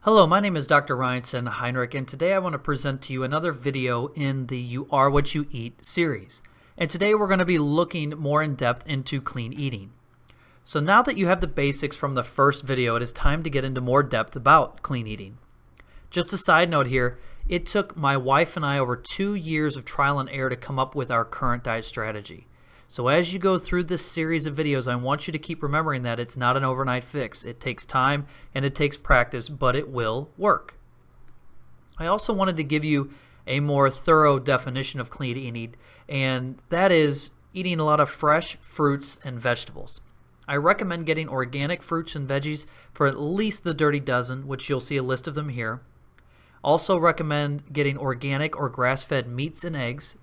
Hello, my name is Dr. Ryanson Heinrich, and today I want to present to you another video in the You Are What You Eat series. And today we're going to be looking more in depth into clean eating. So now that you have the basics from the first video, it is time to get into more depth about clean eating. Just a side note here, it took my wife and I over 2 years of trial and error to come up with our current diet strategy. So as you go through this series of videos, I want you to keep remembering that it's not an overnight fix. It takes time and it takes practice, but it will work. I also wanted to give you a more thorough definition of clean eating, and that is eating a lot of fresh fruits and vegetables. I recommend getting organic fruits and veggies for at least the dirty dozen, which you'll see a list of them here. Also recommend getting organic or grass-fed meats and eggs.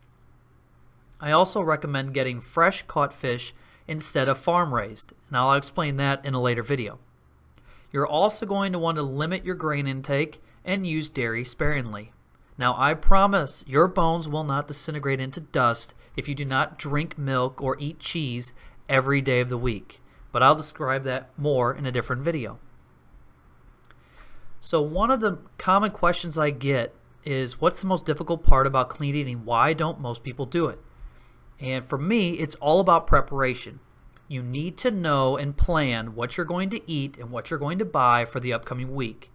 I also recommend getting fresh caught fish instead of farm raised, and I'll explain that in a later video. You're also going to want to limit your grain intake and use dairy sparingly. Now I promise your bones will not disintegrate into dust if you do not drink milk or eat cheese every day of the week, but I'll describe that more in a different video. So one of the common questions I get is, what's the most difficult part about clean eating? Why don't most people do it? And for me, it's all about preparation. You need to know and plan what you're going to eat and what you're going to buy for the upcoming week.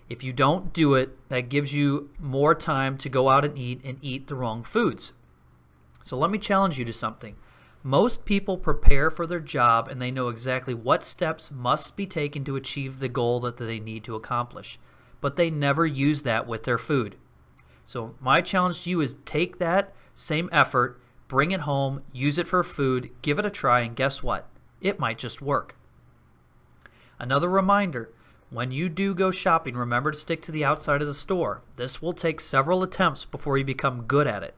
If you don't do it, that gives you more time to go out and eat the wrong foods. So let me challenge you to something. Most people prepare for their job and they know exactly what steps must be taken to achieve the goal that they need to accomplish, but they never use that with their food. So my challenge to you is take that same effort, bring it home, use it for food, give it a try, and guess what? It might just work. Another reminder, when you do go shopping, remember to stick to the outside of the store. This will take several attempts before you become good at it.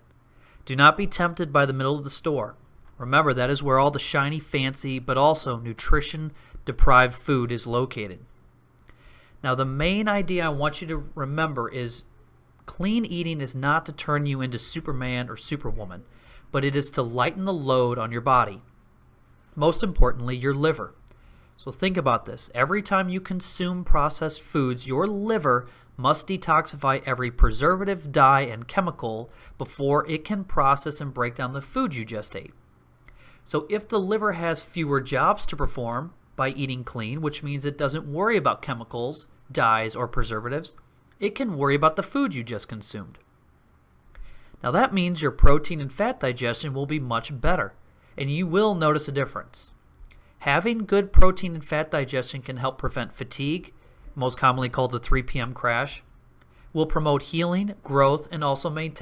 Do not be tempted by the middle of the store. Remember, that is where all the shiny, fancy, but also nutrition-deprived food is located. Now, the main idea I want you to remember is clean eating is not to turn you into Superman or Superwoman, but it is to lighten the load on your body. Most importantly, your liver. So think about this. Every time you consume processed foods, your liver must detoxify every preservative, dye, and chemical before it can process and break down the food you just ate. So if the liver has fewer jobs to perform by eating clean, which means it doesn't worry about chemicals, dyes, or preservatives, it can worry about the food you just consumed. Now that means your protein and fat digestion will be much better, and you will notice a difference. Having good protein and fat digestion can help prevent fatigue, most commonly called the 3 p.m. crash, will promote healing, growth, and also maintain